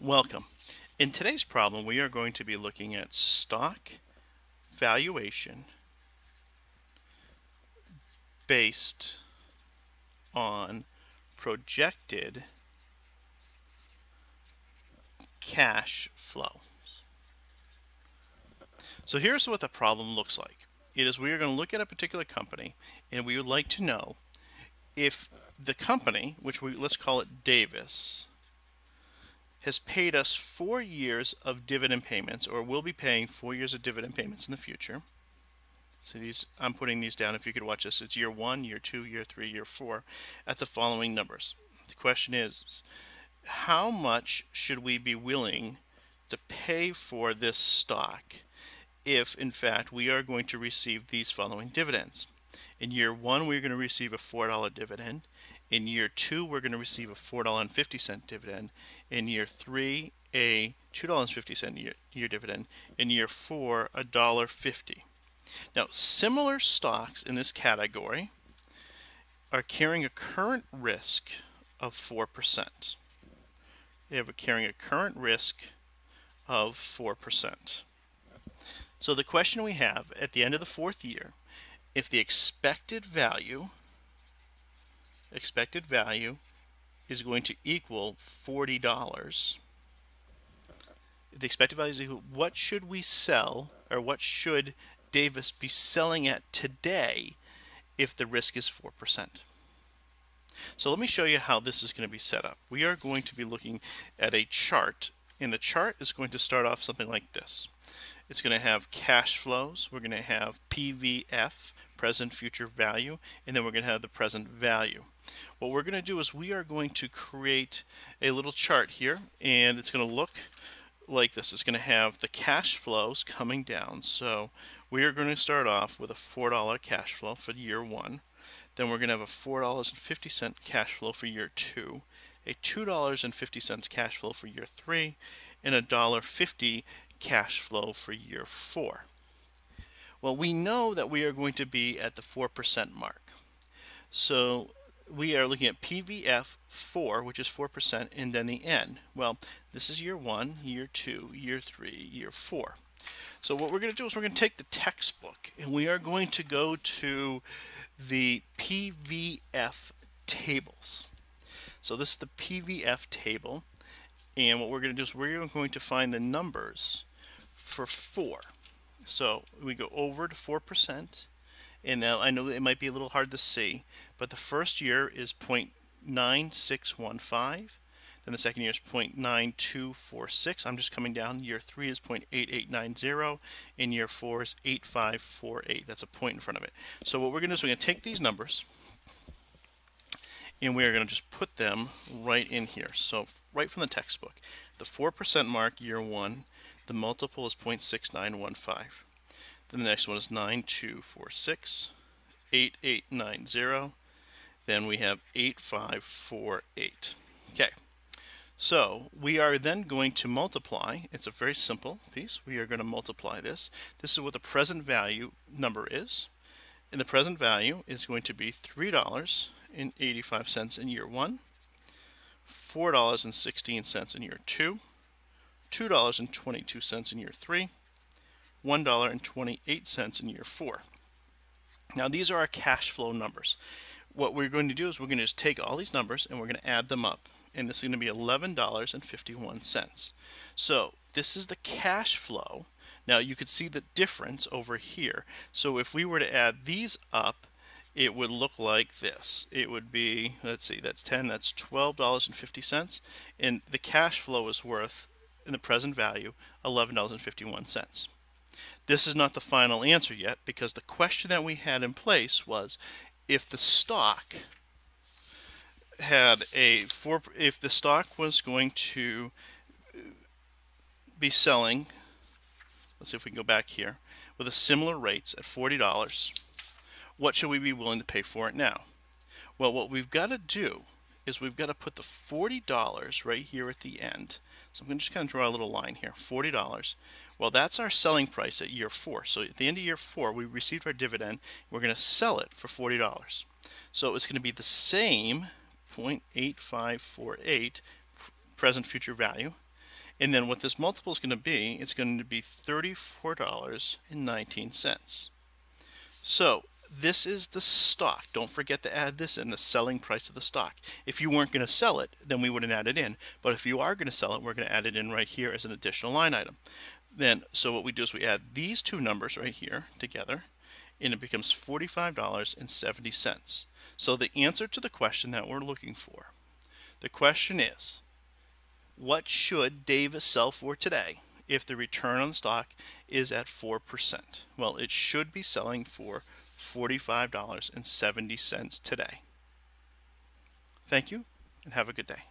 Welcome. In today's problem, we are going to be looking at stock valuation based on projected cash flow. So here's what the problem looks like. It is we are going to look at a particular company and we would like to know if the company, which let's call it Davis, has paid us 4 years of dividend payments, or will be paying 4 years of dividend payments in the future. So I'm putting these down. If you could watch this, it's year 1, year 2, year 3, year 4 at the following numbers. The question is, how much should we be willing to pay for this stock if in fact we are going to receive these following dividends? In year 1, we're going to receive a $4 dividend. In year 2, we're going to receive a $4.50 dividend. In year 3, a $2.50 year dividend. In year 4, a $1.50. Now, similar stocks in this category are carrying a current risk of 4%. They are carrying a current risk of 4%. So the question we have at the end of the 4th year, if the expected value is going to equal $40, the expected value is equal, what should we sell, or what should Davis be selling at today if the risk is 4%? So let me show you how this is going to be set up. We are going to be looking at a chart, and the chart is going to start off something like this. It's going to have cash flows, we're going to have PVF, present future value, and then we're going to have the present value. What we're going to do is we are going to create a little chart here, and it's going to look like this. It's going to have the cash flows coming down. So we are going to start off with a $4 cash flow for year 1. Then we're going to have a $4.50 cash flow for year 2, a $2.50 cash flow for year 3, and a $1.50 cash flow for year 4. Well, we know that we are going to be at the 4% mark. So we are looking at PVF 4, which is 4%, and then the N. Well, this is year 1, year 2, year 3, year 4. So what we're going to do is we're going to take the textbook and we are going to go to the PVF tables. So this is the PVF table, and what we're going to do is we're going to find the numbers for 4. So we go over to 4%, and now I know it might be a little hard to see, but the first year is 0.9615. Then the second year is 0.9246. I'm just coming down. Year 3 is 0.8890, and year 4 is 8548. That's a point in front of it. So what we're going to do is we're going to take these numbers, and we're going to just put them right in here. So right from the textbook, the 4% mark, year 1, the multiple is 0.6915. Then the next one is 9246, 8890. Then we have 8548. Okay. So we are then going to multiply. It's a very simple piece. We are going to multiply this. This is what the present value number is. And the present value is going to be $3.85 in year 1, $4.16 in year 2, $2.22 in year 3, $1.28 in year 4. Now these are our cash flow numbers. What we're going to do is we're going to just take all these numbers and we're going to add them up. And this is going to be $11.51. So this is the cash flow. Now you could see the difference over here. So if we were to add these up, it would look like this. It would be, let's see, that's 10, that's $12.50. And the cash flow is worth, in the present value, $11.51. This is not the final answer yet, because the question that we had in place was if the stock if the stock was going to be selling, let's see if we can go back here, with a similar rates at $40, what should we be willing to pay for it now? Well, what we've got to do is we've got to put the $40 right here at the end. So I'm going to just kind of draw a little line here, $40. Well, that's our selling price at year 4. So at the end of year 4, we received our dividend. We're going to sell it for $40. So it's going to be the same 0.8548 present future value, And then what this multiple is going to be, it's going to be $34.19. So this is the stock. Don't forget to add this in, the selling price of the stock. If you weren't going to sell it, then we wouldn't add it in. But if you are going to sell it, we're going to add it in right here as an additional line item. Then, so what we do is we add these two numbers right here together, and it becomes $45.70. So the answer to the question that we're looking for, the question is, what should Davis sell for today if the return on the stock is at 4%? Well, it should be selling for $45.70 today. Thank you, and have a good day.